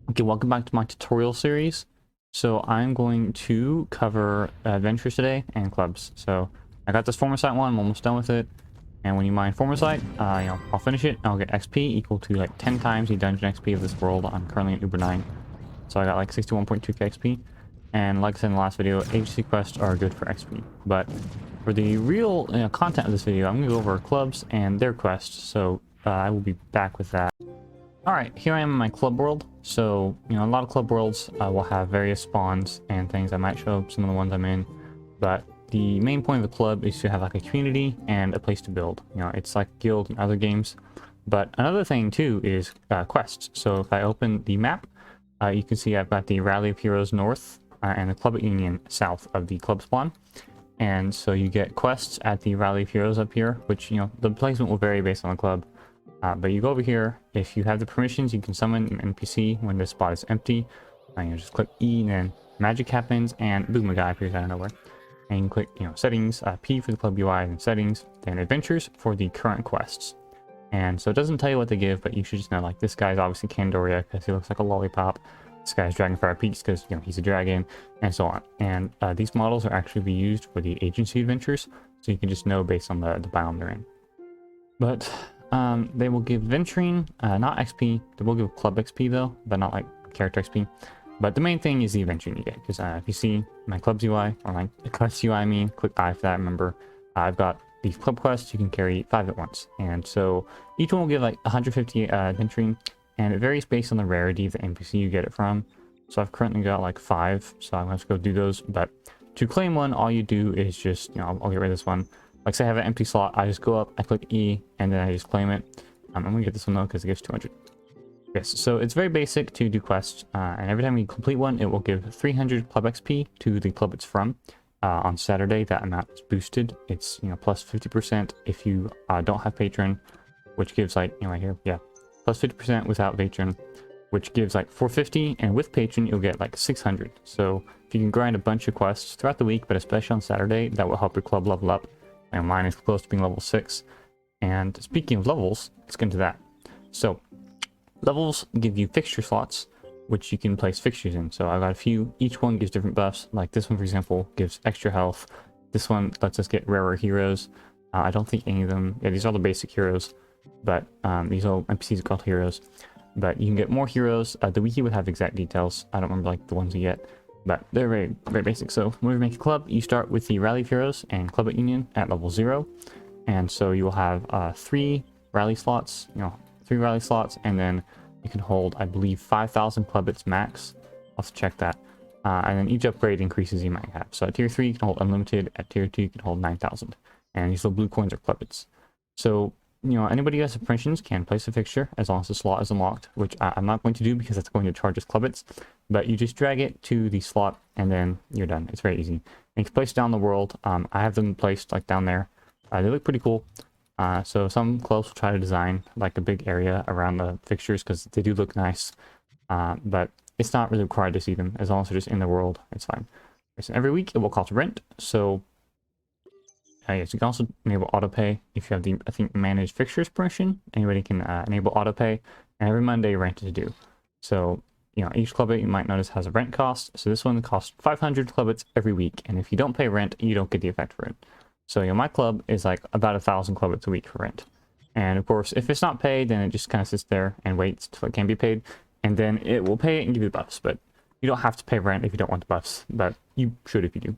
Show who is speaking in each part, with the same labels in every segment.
Speaker 1: Okay, welcome back to my tutorial series. So I'm going to cover adventures today and clubs. So I got this Former one, I'm almost done with it. And when you mine Former I'll finish it. I'll get XP equal to like 10 times the dungeon XP of this world. I'm currently at Uber 9. So I got like 61.2k XP. And like I said in the last video, agency quests are good for XP. But for the real content of this video, I'm going to go over clubs and their quests. So I will be back with that. Alright, here I am in my club world. So, a lot of club worlds will have various spawns and things. I might show some of the ones I'm in. But the main point of the club is to have like a community and a place to build. It's like guild and other games. But another thing too is quests. So if I open the map, you can see I've got the Rally of Heroes north and the Club at Union south of the club spawn. And so you get quests at the Rally of Heroes up here, which, the placement will vary based on the club. But you go over here, if you have the permissions, you can summon an NPC when this spot is empty. You just click E and then magic happens and boom, a guy appears out of nowhere. And you click, settings, P for the club UI and settings, then adventures for the current quests. And so it doesn't tell you what they give, but you should just know, like, this guy's obviously Candoria because he looks like a lollipop. This guy's Dragonfire Peaks because, he's a dragon, and so on. And these models are actually be used for the agency adventures, so you can just know based on the biome they're in. But they will give Adventurine, not XP. They will give Club XP though, but not like character XP. But the main thing is the Adventurine you get, because if you see my Club's UI, or my Quest UI I mean, click I for that, remember. I've got these club quests, you can carry 5 at once. And so each one will give like 150 Adventurine, and it varies based on the rarity of the NPC you get it from. So I've currently got like 5, so I'm going to have to go do those. But to claim one, all you do is just, I'll get rid of this one. Like, say I have an empty slot, I just go up, I click E, and then I just claim it. I'm gonna get this one though, because it gives 200. Yes, so it's very basic to do quests, and every time you complete one, it will give 300 club XP to the club it's from. On Saturday, that amount is boosted. It's, plus 50% if you don't have patron, which gives like, right here, yeah, plus 50% without patron, which gives like 450, and with patron, you'll get like 600. So if you can grind a bunch of quests throughout the week, but especially on Saturday, that will help your club level up. And mine is close to being level 6. And speaking of levels, let's get into that. So, levels give you fixture slots, which you can place fixtures in. So I've got a few. Each one gives different buffs. Like this one, for example, gives extra health. This one lets us get rarer heroes. I don't think any of them... Yeah, these are the basic heroes. But these all NPCs are called heroes. But you can get more heroes. The wiki would have exact details. I don't remember like the ones you get. But they're very, very basic. So when we make a club, you start with the Rally of Heroes and Club at Union at level 0. And so you will have 3 rally slots, 3 rally slots, and then you can hold, I believe, 5,000 clubits max. I'll have to check that. And then each upgrade increases you might have. So at tier 3, you can hold unlimited. At tier 2, you can hold 9,000. And these little blue coins are clubits. So, anybody who has the permissions can place a fixture as long as the slot is unlocked, which I'm not going to do because that's going to charge us clubits. But you just drag it to the slot and then you're done. It's very easy. And you can place down the world. I have them placed like down there. They look pretty cool. So some clubs will try to design like a big area around the fixtures because they do look nice. But it's not really required to see them. As long as they're just in the world, it's fine. So every week it will cost rent. So yes, you can also enable autopay if you have the, I think, manage fixtures permission. Anybody can enable autopay. And every Monday rent is due. So each clubit you might notice has a rent cost. So this one costs 500 clubits every week. And if you don't pay rent, you don't get the effect for it. So my club is like about 1,000 clubits a week for rent. And of course, if it's not paid, then it just kind of sits there and waits till it can be paid. And then it will pay it and give you the buffs. But you don't have to pay rent if you don't want the buffs. But you should if you do.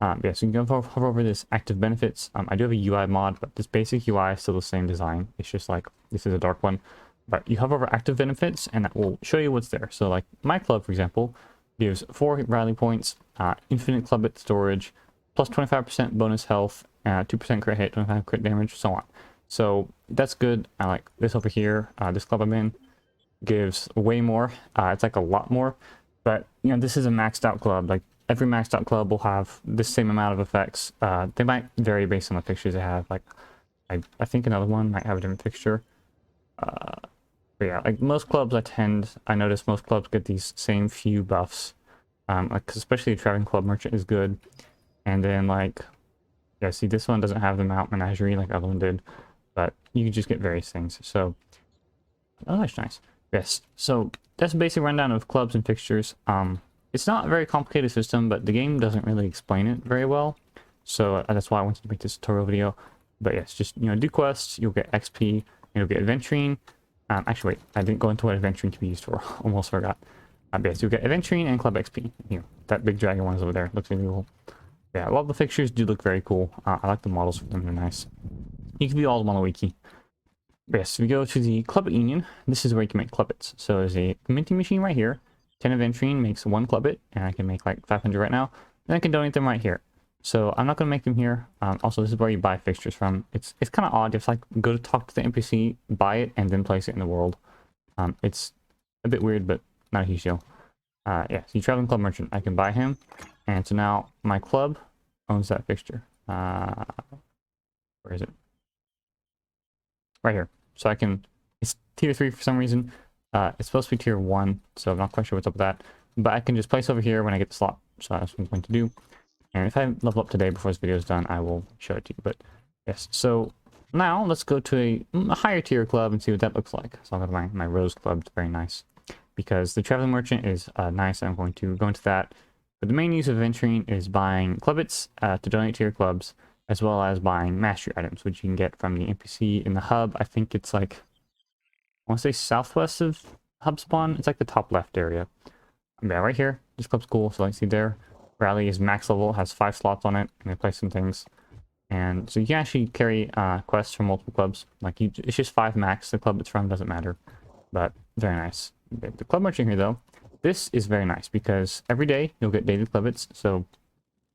Speaker 1: Yeah, so you can hover over this active benefits. I do have a UI mod, but this basic UI is still the same design. It's just like, this is a dark one. But you hover over active benefits and that will show you what's there. So like my club, for example, gives 4 rally points, infinite clubit storage, plus 25% bonus health, 2% crit hit, 25 crit damage, so on. So that's good. I like this over here. This club I'm in gives way more. It's like a lot more. But this is a maxed out club. Like every maxed out club will have the same amount of effects. They might vary based on the fixtures they have. Like I think another one might have a different fixture. But yeah, like most clubs I notice most clubs get these same few buffs. Like especially the Traveling Club Merchant is good. And then like, yeah, see this one doesn't have the Mount Menagerie like the other one did. But you can just get various things. So, oh, that's nice. Yes, so that's a basic rundown of clubs and fixtures. It's not a very complicated system, but the game doesn't really explain it very well. So that's why I wanted to make this tutorial video. But yes, just, do quests, you'll get XP, and you'll get Adventurine. Actually, wait, I didn't go into what Adventurine can be used for. Almost forgot. But yes, you'll get Adventurine and Club XP. That big dragon one is over there. Looks really cool. Yeah, a lot of the fixtures do look very cool. I like the models for them, they're nice. You can view all of them on the wiki. But yes, we go to the Club Union. This is where you can make clubbits. So there's a minting machine right here. 10 Adventurine makes 1 clubbit, and I can make like 500 right now. Then I can donate them right here. So I'm not going to make them here. Also, this is where you buy fixtures from. It's kind of odd. You have to like go to talk to the NPC, buy it, and then place it in the world. It's a bit weird, but not a huge deal. Yeah, so Traveling Club Merchant. I can buy him. And so now my club owns that fixture. Where is it? Right here. So I can, it's tier 3 for some reason. It's supposed to be tier 1, so I'm not quite sure what's up with that. But I can just place over here when I get the slot. So that's what I'm going to do. And if I level up today before this video is done, I will show it to you. But yes, so now let's go to a higher tier club and see what that looks like. So I'll go to my Rose Club. It's very nice. Because the Traveling Merchant is nice, I'm going to go into that. But the main use of Adventurine is buying clubbits to donate to your clubs, as well as buying mastery items, which you can get from the NPC in the hub. I think it's like, I want to say southwest of hub spawn. It's like the top left area. Yeah, right here. This club's cool. So like, see there, Rally is max level, has 5 slots on it, and they play some things. And so you can actually carry quests from multiple clubs. Like it's just 5 max. The club it's from doesn't matter, but very nice. The club merchant here though, this is very nice because every day you'll get daily clubbits. So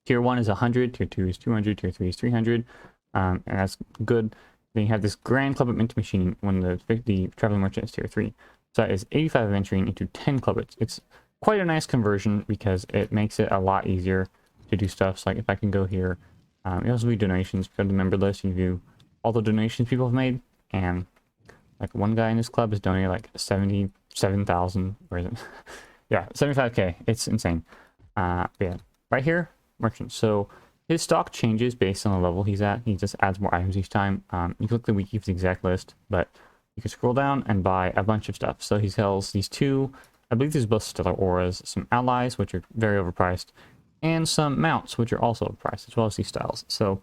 Speaker 1: tier 1 is 100, tier 2 is 200, tier 3 is 300, and that's good. Then you have this grand clubbit mint machine when the Traveling Merchant is tier 3. So that is 85 Adventurine into 10 clubbits. It's quite a nice conversion because it makes it a lot easier to do stuff. So like if I can go here, you also do donations. Go to the member list, you view all the donations people have made, and like one guy in this club has donated like 77,000, where is it? Yeah, 75k. It's insane. Yeah, right here, merchant. So his stock changes based on the level he's at. He just adds more items each time. You can look at the wiki for the exact list, but you can scroll down and buy a bunch of stuff. So he sells these 2, I believe these are both stellar auras, some allies, which are very overpriced, and some mounts, which are also overpriced, as well as these styles. So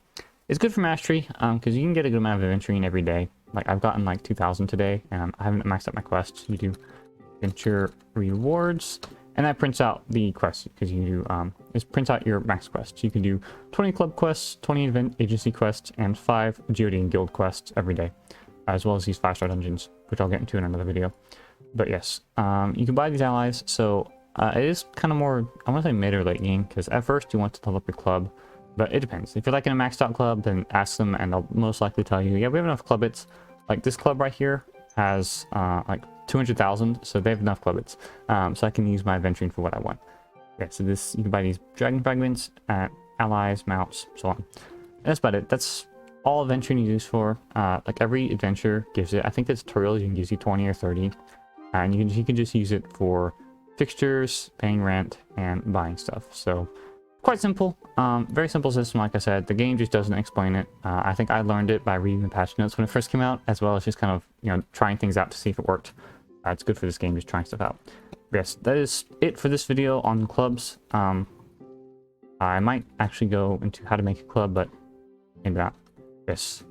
Speaker 1: it's good for mastery, because you can get a good amount of Adventurine every day. Like I've gotten like 2,000 today, and I haven't maxed out my quests. You do adventure rewards, and that prints out the quests, because you do it prints out your max quests. You can do 20 club quests, 20 event agency quests, and 5 Geodean guild quests every day, as well as these 5-star dungeons, which I'll get into in another video. But yes, you can buy these allies. So it is kind of more, I want to say mid or late game, because at first you want to level up your club, but it depends. If you're like in a maxed out club, then ask them and they'll most likely tell you, yeah, we have enough clubbits. Like this club right here has like 200,000, so they have enough clubbits. So I can use my Adventurine for what I want. Yeah, so this, you can buy these dragon fragments, allies, mounts, so on. And that's about it. That's all Adventurine you use for. Like every adventure gives it, I think the tutorials you can use 20 or 30. And you can just use it for fixtures, paying rent, and buying stuff. So quite simple. Very simple system, like I said. The game just doesn't explain it. I think I learned it by reading the patch notes when it first came out, as well as just kind of, trying things out to see if it worked. It's good for this game, just trying stuff out. But yes, that is it for this video on clubs. I might actually go into how to make a club, but maybe not. Yes.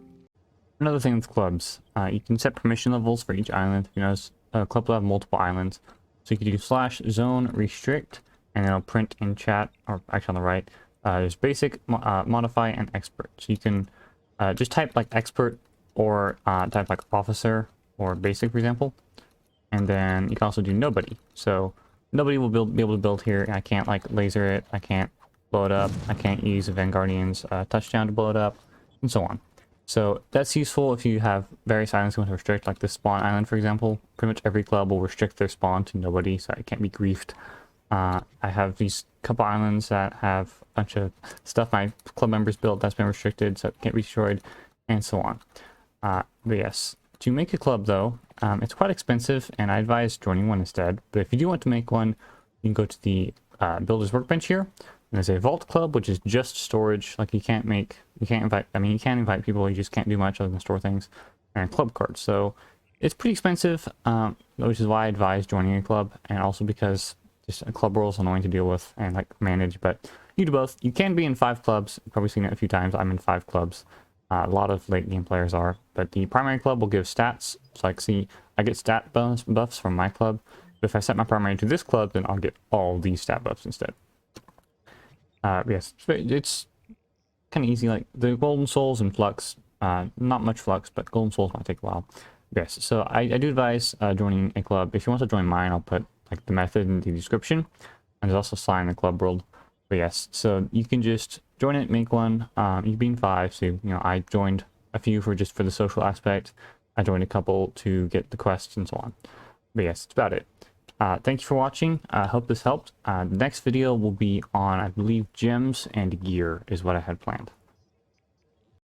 Speaker 1: Another thing with clubs, you can set permission levels for each island. A club will have multiple islands, so you can do /zone restrict, and it'll print in chat, or actually on the right. There's basic, modify, and expert. So you can just type like expert, or type like officer or basic, for example, and then you can also do nobody. So nobody will be able to build here. I can't like laser it. I can't blow it up. I can't use a Vanguardian's touchdown to blow it up, and so on. So that's useful if you have various islands you want to restrict, like this spawn island, for example. Pretty much every club will restrict their spawn to nobody, so it can't be griefed. I have these couple islands that have a bunch of stuff my club members built that's been restricted, so it can't be destroyed, and so on. But yes, to make a club though, it's quite expensive, and I advise joining one instead. But if you do want to make one, you can go to the builder's workbench here. There's a vault club, which is just storage. Like you can invite people, you just can't do much other than store things. And club cards. So It's pretty expensive, which is why I advise joining a club, and also because just a club role is annoying to deal with and like manage, but you do both. You can be in 5 clubs. You've probably seen it a few times. I'm in 5 clubs. A lot of late game players are, but the primary club will give stats. So like, see, I get stat bonus buffs from my club. But if I set my primary to this club, then I'll get all these stat buffs instead. Yes, it's kind of easy. Like the golden souls and flux, not much flux, but golden souls might take a while. Yes, so I do advise joining a club. If you want to join mine, I'll put like the method in the description, and there's also a sign in the club world. But yes, so you can just join it, make one. You've been 5, so I joined a few for the social aspect. I joined a couple to get the quests and so on. But yes, that's about it. Thank you for watching. I hope this helped. The next video will be on, I believe, gems and gear is what I had planned.